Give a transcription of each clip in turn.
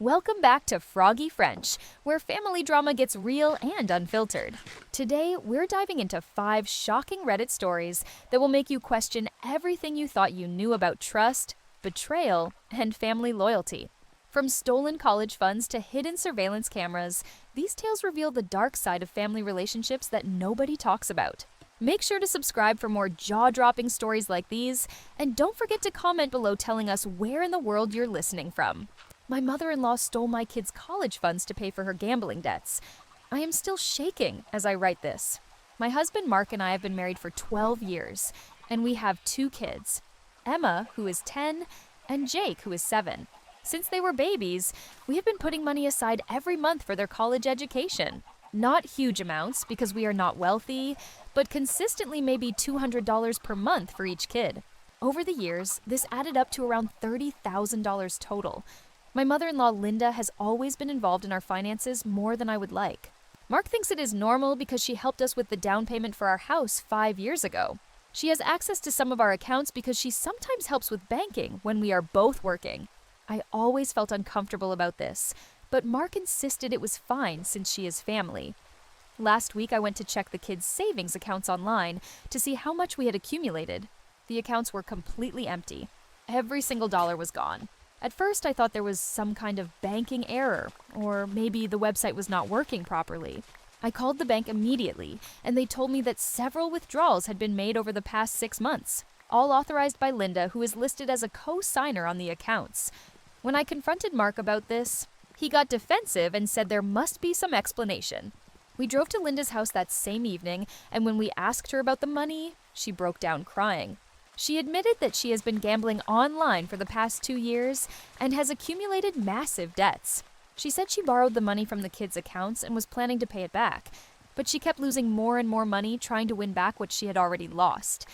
Welcome back to Froggy French, where family drama gets real and unfiltered. Today, we're diving into 5 shocking Reddit stories that will make you question everything you thought you knew about trust, betrayal, and family loyalty. From stolen college funds to hidden surveillance cameras, these tales reveal the dark side of family relationships that nobody talks about. Make sure to subscribe for more jaw-dropping stories like these, and don't forget to comment below telling us where in the world you're listening from. My mother-in-law stole my kids' college funds to pay for her gambling debts. I am still shaking as I write this. My husband Mark and I have been married for 12 years, and we have 2 kids, Emma, who is 10, and Jake, who is 7. Since they were babies, we have been putting money aside every month for their college education. Not huge amounts because we are not wealthy, but consistently maybe $200 per month for each kid. Over the years, this added up to around $30,000 total. My mother-in-law Linda has always been involved in our finances more than I would like. Mark thinks it is normal because she helped us with the down payment for our house 5 years ago. She has access to some of our accounts because she sometimes helps with banking when we are both working. I always felt uncomfortable about this, but Mark insisted it was fine since she is family. Last week I went to check the kids' savings accounts online to see how much we had accumulated. The accounts were completely empty. Every single dollar was gone. At first, I thought there was some kind of banking error, or maybe the website was not working properly. I called the bank immediately, and they told me that several withdrawals had been made over the past 6 months, all authorized by Linda, who is listed as a co-signer on the accounts. When I confronted Mark about this, he got defensive and said there must be some explanation. We drove to Linda's house that same evening, and when we asked her about the money, she broke down crying. She admitted that she has been gambling online for the past 2 years and has accumulated massive debts. She said she borrowed the money from the kids' accounts and was planning to pay it back, but she kept losing more and more money trying to win back what she had already lost.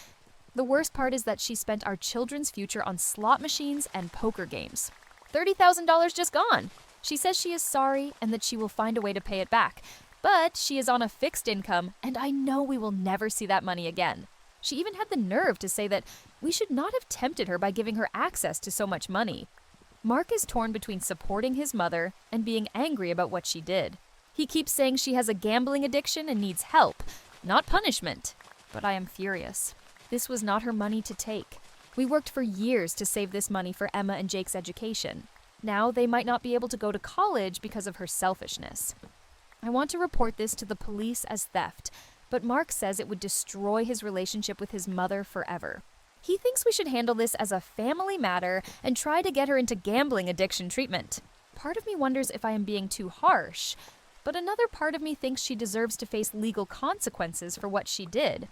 The worst part is that she spent our children's future on slot machines and poker games. $30,000 just gone. She says she is sorry and that she will find a way to pay it back, but she is on a fixed income and I know we will never see that money again. She even had the nerve to say that we should not have tempted her by giving her access to so much money. Mark is torn between supporting his mother and being angry about what she did. He keeps saying she has a gambling addiction and needs help, not punishment. But I am furious. This was not her money to take. We worked for years to save this money for Emma and Jake's education. Now they might not be able to go to college because of her selfishness. I want to report this to the police as theft, but Mark says it would destroy his relationship with his mother forever. He thinks we should handle this as a family matter and try to get her into gambling addiction treatment. Part of me wonders if I am being too harsh, but another part of me thinks she deserves to face legal consequences for what she did.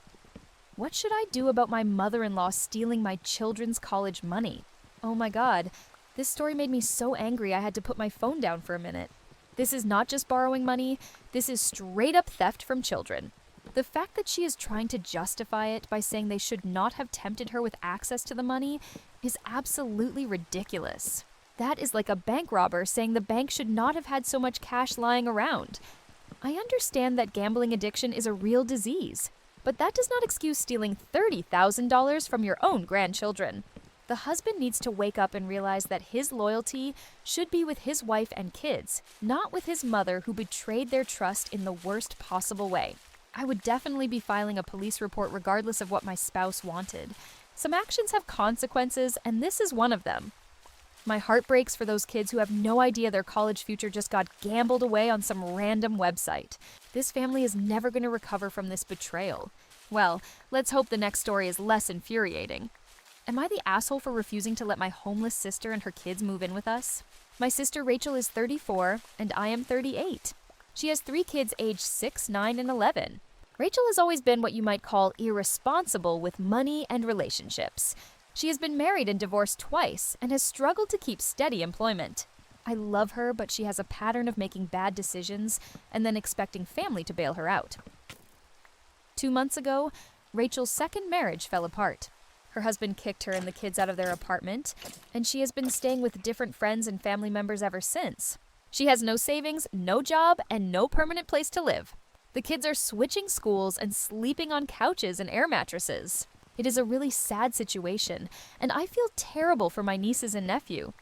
What should I do about my mother-in-law stealing my children's college money? Oh my God, this story made me so angry I had to put my phone down for a minute. This is not just borrowing money, this is straight up theft from children. The fact that she is trying to justify it by saying they should not have tempted her with access to the money is absolutely ridiculous. That is like a bank robber saying the bank should not have had so much cash lying around. I understand that gambling addiction is a real disease, but that does not excuse stealing $30,000 from your own grandchildren. The husband needs to wake up and realize that his loyalty should be with his wife and kids, not with his mother who betrayed their trust in the worst possible way. I would definitely be filing a police report regardless of what my spouse wanted. Some actions have consequences, and this is one of them. My heart breaks for those kids who have no idea their college future just got gambled away on some random website. This family is never going to recover from this betrayal. Well, let's hope the next story is less infuriating. Am I the asshole for refusing to let my homeless sister and her kids move in with us? My sister Rachel is 34, and I am 38. She has 3 kids aged 6, 9, and 11. Rachel has always been what you might call irresponsible with money and relationships. She has been married and divorced twice and has struggled to keep steady employment. I love her, but she has a pattern of making bad decisions and then expecting family to bail her out. 2 months ago, Rachel's second marriage fell apart. Her husband kicked her and the kids out of their apartment, and she has been staying with different friends and family members ever since. She has no savings, no job, and no permanent place to live. The kids are switching schools and sleeping on couches and air mattresses. It is a really sad situation, and I feel terrible for my nieces and nephew.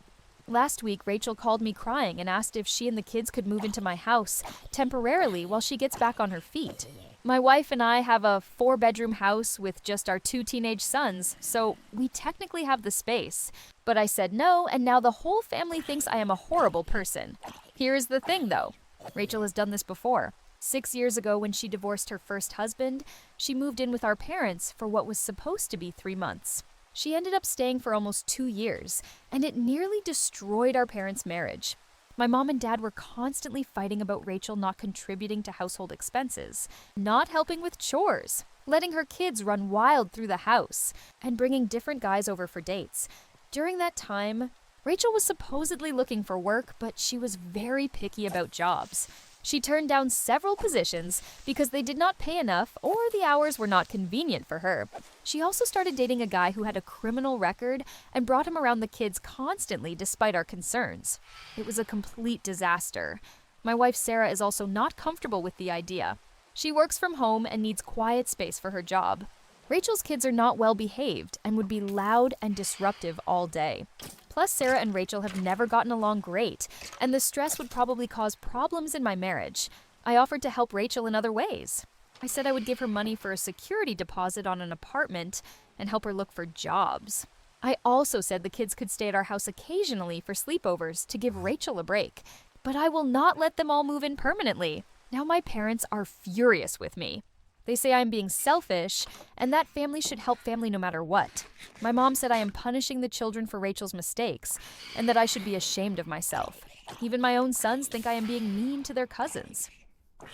Last week, Rachel called me crying and asked if she and the kids could move into my house temporarily while she gets back on her feet. My wife and I have a 4-bedroom house with just our 2 teenage sons, so we technically have the space. But I said no, and now the whole family thinks I am a horrible person. Here is the thing, though. Rachel has done this before. 6 years ago, when she divorced her first husband, she moved in with our parents for what was supposed to be 3 months. She ended up staying for almost 2 years, and it nearly destroyed our parents' marriage. My mom and dad were constantly fighting about Rachel not contributing to household expenses, not helping with chores, letting her kids run wild through the house, and bringing different guys over for dates. During that time, Rachel was supposedly looking for work, but she was very picky about jobs. She turned down several positions because they did not pay enough or the hours were not convenient for her. She also started dating a guy who had a criminal record and brought him around the kids constantly despite our concerns. It was a complete disaster. My wife Sarah is also not comfortable with the idea. She works from home and needs quiet space for her job. Rachel's kids are not well behaved and would be loud and disruptive all day. Plus, Sarah and Rachel have never gotten along great, and the stress would probably cause problems in my marriage. I offered to help Rachel in other ways. I said I would give her money for a security deposit on an apartment and help her look for jobs. I also said the kids could stay at our house occasionally for sleepovers to give Rachel a break, but I will not let them all move in permanently. Now my parents are furious with me. They say I am being selfish, and that family should help family no matter what. My mom said I am punishing the children for Rachel's mistakes, and that I should be ashamed of myself. Even my own sons think I am being mean to their cousins.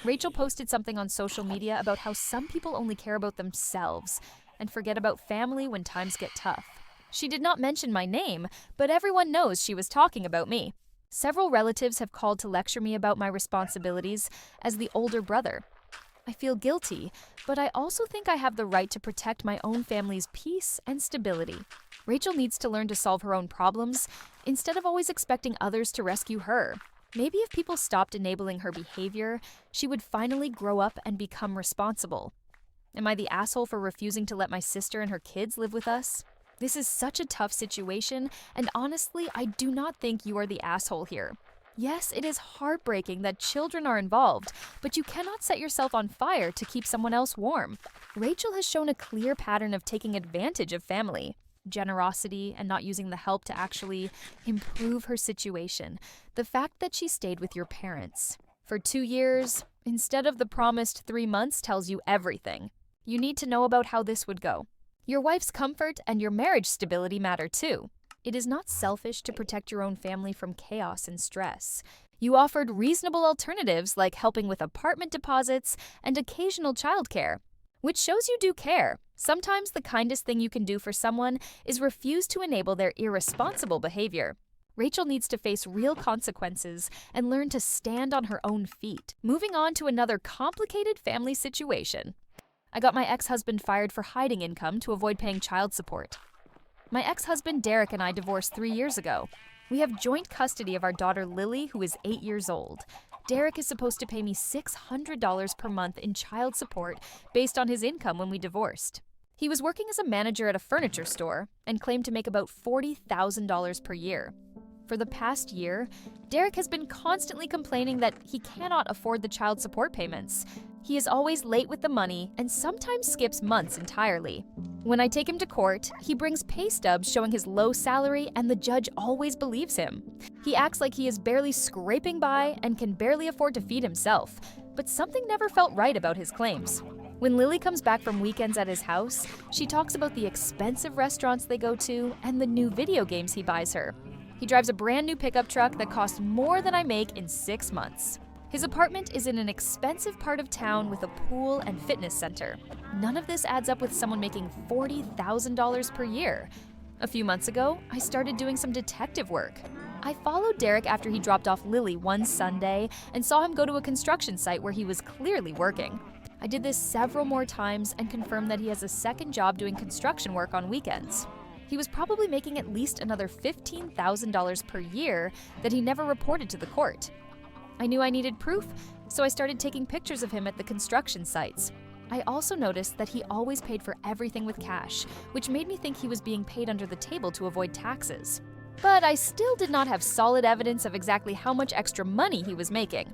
Rachel posted something on social media about how some people only care about themselves and forget about family when times get tough. She did not mention my name, but everyone knows she was talking about me. Several relatives have called to lecture me about my responsibilities as the older brother. I feel guilty, but I also think I have the right to protect my own family's peace and stability. Rachel needs to learn to solve her own problems instead of always expecting others to rescue her. Maybe if people stopped enabling her behavior, she would finally grow up and become responsible. Am I the asshole for refusing to let my sister and her kids live with us? This is such a tough situation, and honestly, I do not think you are the asshole here. Yes, it is heartbreaking that children are involved, but you cannot set yourself on fire to keep someone else warm. Rachel has shown a clear pattern of taking advantage of family, generosity, and not using the help to actually improve her situation. The fact that she stayed with your parents for 2 years, instead of the promised 3 months, tells you everything. You need to know about how this would go. Your wife's comfort and your marriage stability matter too. It is not selfish to protect your own family from chaos and stress. You offered reasonable alternatives like helping with apartment deposits and occasional childcare, which shows you do care. Sometimes the kindest thing you can do for someone is refuse to enable their irresponsible behavior. Rachel needs to face real consequences and learn to stand on her own feet. Moving on to another complicated family situation. I got my ex-husband fired for hiding income to avoid paying child support. My ex-husband Derek and I divorced 3 years ago. We have joint custody of our daughter Lily, who is 8 years old. Derek is supposed to pay me $600 per month in child support based on his income when we divorced. He was working as a manager at a furniture store and claimed to make about $40,000 per year. For the past year, Derek has been constantly complaining that he cannot afford the child support payments. He is always late with the money and sometimes skips months entirely. When I take him to court, he brings pay stubs showing his low salary and the judge always believes him. He acts like he is barely scraping by and can barely afford to feed himself, but something never felt right about his claims. When Lily comes back from weekends at his house, she talks about the expensive restaurants they go to and the new video games he buys her. He drives a brand new pickup truck that costs more than I make in 6 months. His apartment is in an expensive part of town with a pool and fitness center. None of this adds up with someone making $40,000 per year. A few months ago, I started doing some detective work. I followed Derek after he dropped off Lily one Sunday and saw him go to a construction site where he was clearly working. I did this several more times and confirmed that he has a second job doing construction work on weekends. He was probably making at least another $15,000 per year that he never reported to the court. I knew I needed proof, so I started taking pictures of him at the construction sites. I also noticed that he always paid for everything with cash, which made me think he was being paid under the table to avoid taxes. But I still did not have solid evidence of exactly how much extra money he was making.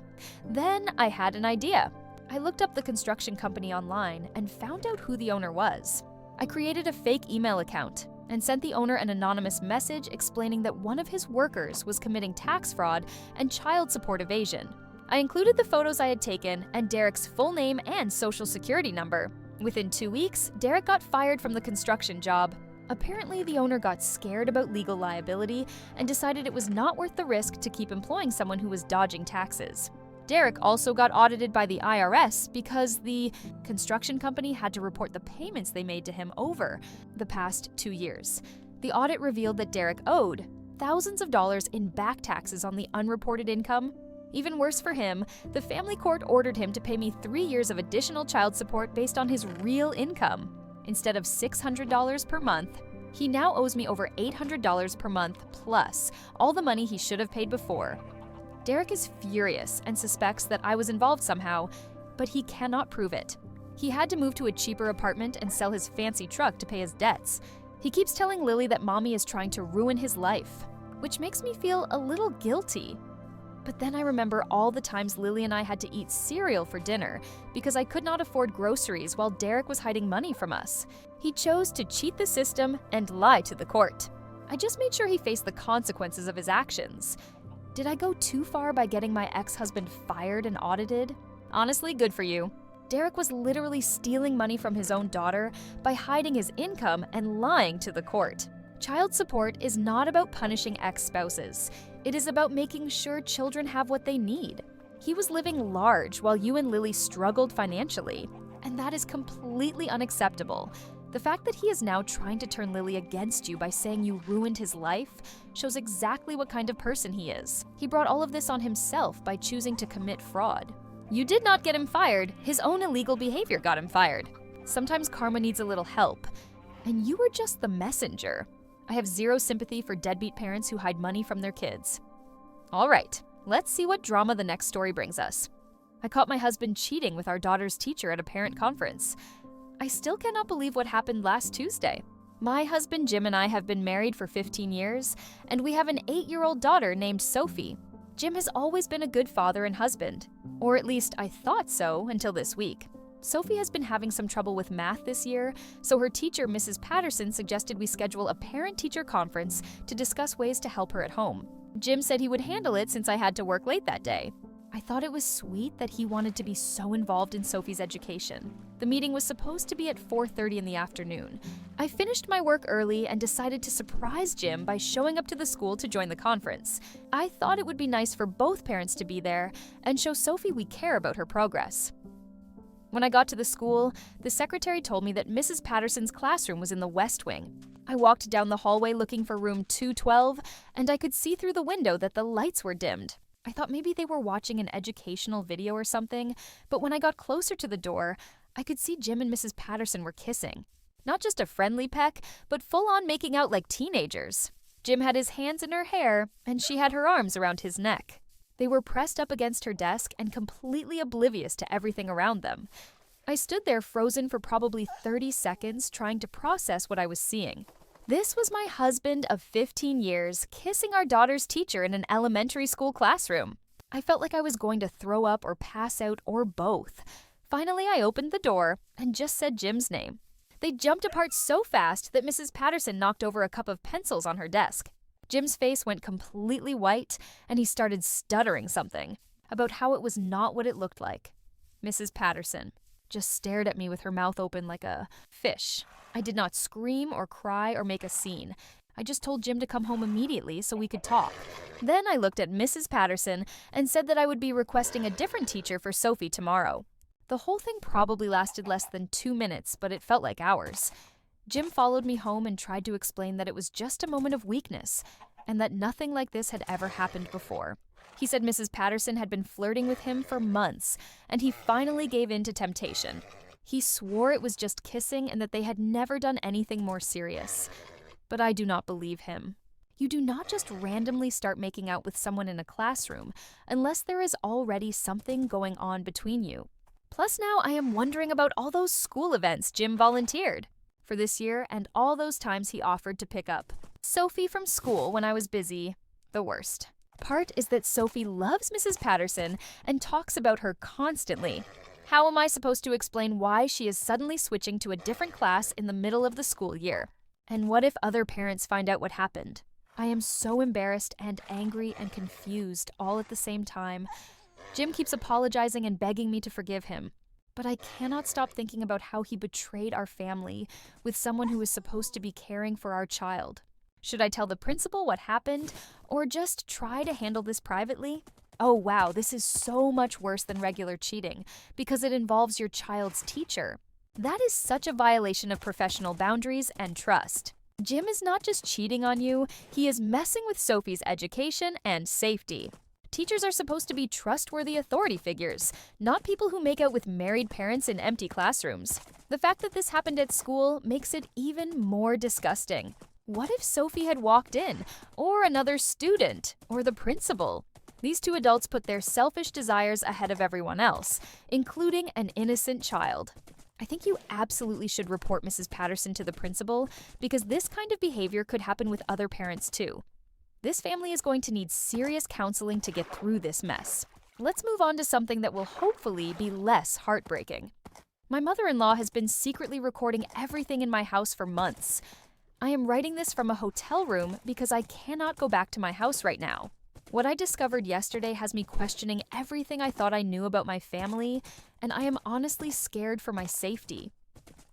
Then I had an idea. I looked up the construction company online and found out who the owner was. I created a fake email account and sent the owner an anonymous message explaining that one of his workers was committing tax fraud and child support evasion. I included the photos I had taken and Derek's full name and social security number. Within 2 weeks, Derek got fired from the construction job. Apparently, the owner got scared about legal liability and decided it was not worth the risk to keep employing someone who was dodging taxes. Derek also got audited by the IRS because the construction company had to report the payments they made to him over the past 2 years. The audit revealed that Derek owed thousands of dollars in back taxes on the unreported income. Even worse for him, the family court ordered him to pay me 3 years of additional child support based on his real income. Instead of $600 per month, he now owes me over $800 per month plus all the money he should have paid before. Derek is furious and suspects that I was involved somehow, but he cannot prove it. He had to move to a cheaper apartment and sell his fancy truck to pay his debts. He keeps telling Lily that mommy is trying to ruin his life, which makes me feel a little guilty. But then I remember all the times Lily and I had to eat cereal for dinner because I could not afford groceries while Derek was hiding money from us. He chose to cheat the system and lie to the court. I just made sure he faced the consequences of his actions. Did I go too far by getting my ex-husband fired and audited? Honestly, good for you. Derek was literally stealing money from his own daughter by hiding his income and lying to the court. Child support is not about punishing ex-spouses. It is about making sure children have what they need. He was living large while you and Lily struggled financially, and that is completely unacceptable. The fact that he is now trying to turn Lily against you by saying you ruined his life shows exactly what kind of person he is. He brought all of this on himself by choosing to commit fraud. You did not get him fired, his own illegal behavior got him fired. Sometimes karma needs a little help, and you were just the messenger. I have zero sympathy for deadbeat parents who hide money from their kids. All right, let's see what drama the next story brings us. I caught my husband cheating with our daughter's teacher at a parent conference. I still cannot believe what happened last Tuesday. My husband Jim and I have been married for 15 years, and we have an 8-year-old daughter named Sophie. Jim has always been a good father and husband, or at least I thought so until this week. Sophie has been having some trouble with math this year, so her teacher, Mrs. Patterson, suggested we schedule a parent-teacher conference to discuss ways to help her at home. Jim said he would handle it since I had to work late that day. I thought it was sweet that he wanted to be so involved in Sophie's education. The meeting was supposed to be at 4:30 in the afternoon. I finished my work early and decided to surprise Jim by showing up to the school to join the conference. I thought it would be nice for both parents to be there and show Sophie we care about her progress. When I got to the school, the secretary told me that Mrs. Patterson's classroom was in the West Wing. I walked down the hallway looking for room 212, and I could see through the window that the lights were dimmed. I thought maybe they were watching an educational video or something, but when I got closer to the door, I could see Jim and Mrs. Patterson were kissing. Not just a friendly peck, but full-on making out like teenagers. Jim had his hands in her hair, and she had her arms around his neck. They were pressed up against her desk and completely oblivious to everything around them. I stood there frozen for probably 30 seconds trying to process what I was seeing. This was my husband of 15 years kissing our daughter's teacher in an elementary school classroom. I felt like I was going to throw up or pass out or both. Finally, I opened the door and just said Jim's name. They jumped apart so fast that Mrs. Patterson knocked over a cup of pencils on her desk. Jim's face went completely white, and he started stuttering something about how it was not what it looked like. Mrs. Patterson just stared at me with her mouth open like a fish. I did not scream or cry or make a scene. I just told Jim to come home immediately so we could talk. Then I looked at Mrs. Patterson and said that I would be requesting a different teacher for Sophie tomorrow. The whole thing probably lasted less than 2 minutes, but it felt like hours. Jim followed me home and tried to explain that it was just a moment of weakness and that nothing like this had ever happened before. He said Mrs. Patterson had been flirting with him for months, and he finally gave in to temptation. He swore it was just kissing and that they had never done anything more serious. But I do not believe him. You do not just randomly start making out with someone in a classroom unless there is already something going on between you. Plus now I am wondering about all those school events Jim volunteered for this year and all those times he offered to pick up Sophie from school when I was busy. The worst part is that Sophie loves Mrs. Patterson and talks about her constantly. How am I supposed to explain why she is suddenly switching to a different class in the middle of the school year? And what if other parents find out what happened? I am so embarrassed and angry and confused all at the same time. Jim keeps apologizing and begging me to forgive him. But I cannot stop thinking about how he betrayed our family with someone who is supposed to be caring for our child. Should I tell the principal what happened, or just try to handle this privately? Oh wow, this is so much worse than regular cheating, because it involves your child's teacher. That is such a violation of professional boundaries and trust. Jim is not just cheating on you, he is messing with Sophie's education and safety. Teachers are supposed to be trustworthy authority figures, not people who make out with married parents in empty classrooms. The fact that this happened at school makes it even more disgusting. What if Sophie had walked in, or another student, or the principal? These two adults put their selfish desires ahead of everyone else, including an innocent child. I think you absolutely should report Mrs. Patterson to the principal, because this kind of behavior could happen with other parents too. This family is going to need serious counseling to get through this mess. Let's move on to something that will hopefully be less heartbreaking. My mother-in-law has been secretly recording everything in my house for months. I am writing this from a hotel room because I cannot go back to my house right now. What I discovered yesterday has me questioning everything I thought I knew about my family, and I am honestly scared for my safety.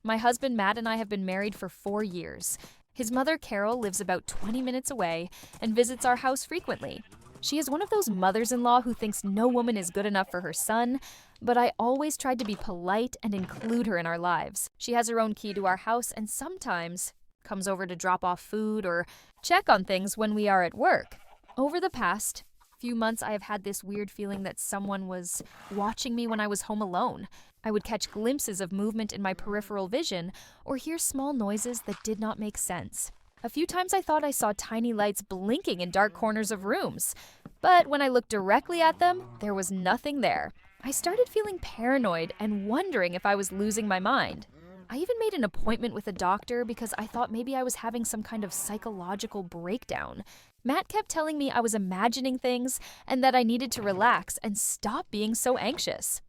My husband Matt and I have been married for 4 years. His mother Carol lives about 20 minutes away and visits our house frequently. She is one of those mothers-in-law who thinks no woman is good enough for her son, but I always tried to be polite and include her in our lives. She has her own key to our house and sometimes comes over to drop off food or check on things when we are at work. Over the past few months, I have had this weird feeling that someone was watching me when I was home alone. I would catch glimpses of movement in my peripheral vision or hear small noises that did not make sense. A few times I thought I saw tiny lights blinking in dark corners of rooms, but when I looked directly at them, there was nothing there. I started feeling paranoid and wondering if I was losing my mind. I even made an appointment with a doctor because I thought maybe I was having some kind of psychological breakdown. Matt kept telling me I was imagining things and that I needed to relax and stop being so anxious.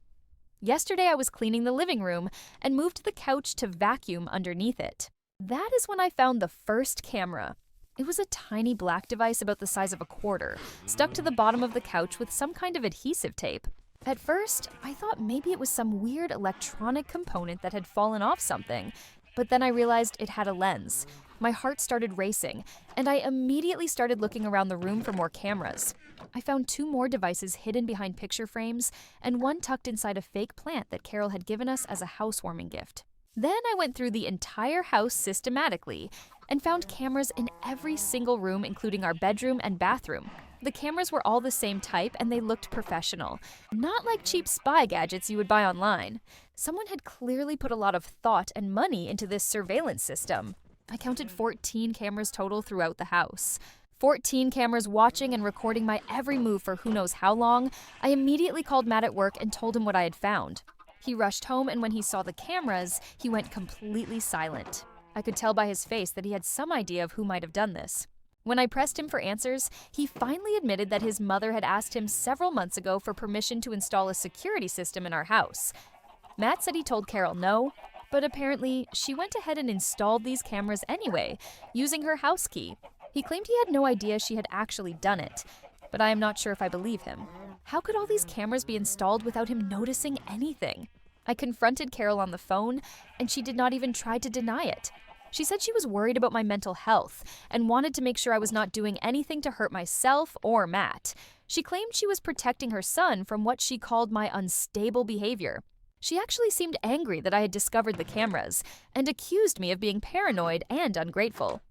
Yesterday I was cleaning the living room and moved the couch to vacuum underneath it. That is when I found the first camera. It was a tiny black device about the size of a quarter, stuck to the bottom of the couch with some kind of adhesive tape. At first, I thought maybe it was some weird electronic component that had fallen off something, but then I realized it had a lens. My heart started racing, and I immediately started looking around the room for more cameras. I found 2 more devices hidden behind picture frames, and one tucked inside a fake plant that Carol had given us as a housewarming gift. Then I went through the entire house systematically and found cameras in every single room, including our bedroom and bathroom. The cameras were all the same type and they looked professional, not like cheap spy gadgets you would buy online. Someone had clearly put a lot of thought and money into this surveillance system. I counted 14 cameras total throughout the house. 14 cameras watching and recording my every move for who knows how long. I immediately called Matt at work and told him what I had found. He rushed home, and when he saw the cameras, he went completely silent. I could tell by his face that he had some idea of who might have done this. When I pressed him for answers, he finally admitted that his mother had asked him several months ago for permission to install a security system in our house. Matt said he told Carol no, but apparently she went ahead and installed these cameras anyway, using her house key. He claimed he had no idea she had actually done it, but I am not sure if I believe him. How could all these cameras be installed without him noticing anything? I confronted Carol on the phone, and she did not even try to deny it. She said she was worried about my mental health and wanted to make sure I was not doing anything to hurt myself or Matt. She claimed she was protecting her son from what she called my unstable behavior. She actually seemed angry that I had discovered the cameras and accused me of being paranoid and ungrateful.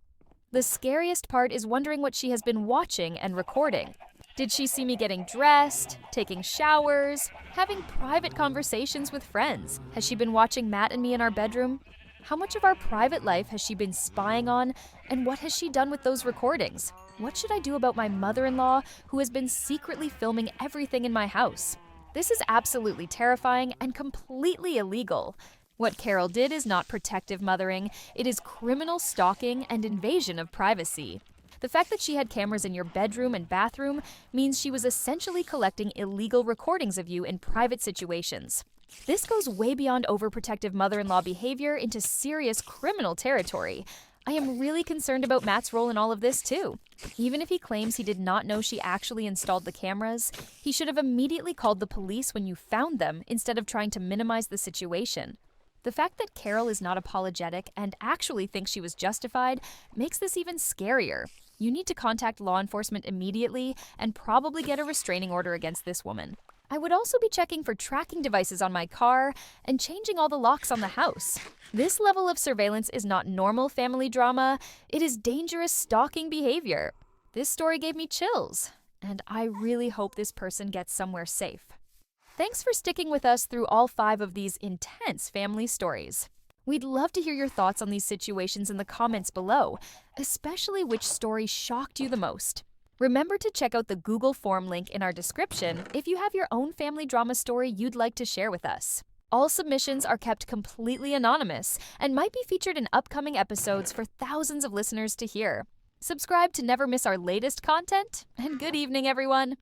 The scariest part is wondering what she has been watching and recording. Did she see me getting dressed, taking showers, having private conversations with friends? Has she been watching Matt and me in our bedroom? How much of our private life has she been spying on, and what has she done with those recordings? What should I do about my mother-in-law who has been secretly filming everything in my house? This is absolutely terrifying and completely illegal. What Carol did is not protective mothering, it is criminal stalking and invasion of privacy. The fact that she had cameras in your bedroom and bathroom means she was essentially collecting illegal recordings of you in private situations. This goes way beyond overprotective mother-in-law behavior into serious criminal territory. I am really concerned about Matt's role in all of this too. Even if he claims he did not know she actually installed the cameras, he should have immediately called the police when you found them instead of trying to minimize the situation. The fact that Carol is not apologetic and actually thinks she was justified makes this even scarier. You need to contact law enforcement immediately and probably get a restraining order against this woman. I would also be checking for tracking devices on my car and changing all the locks on the house. This level of surveillance is not normal family drama, it is dangerous stalking behavior. This story gave me chills, and I really hope this person gets somewhere safe. Thanks for sticking with us through all 5 of these intense family stories. We'd love to hear your thoughts on these situations in the comments below, especially which story shocked you the most. Remember to check out the Google form link in our description if you have your own family drama story you'd like to share with us. All submissions are kept completely anonymous and might be featured in upcoming episodes for thousands of listeners to hear. Subscribe to never miss our latest content, and good evening, everyone!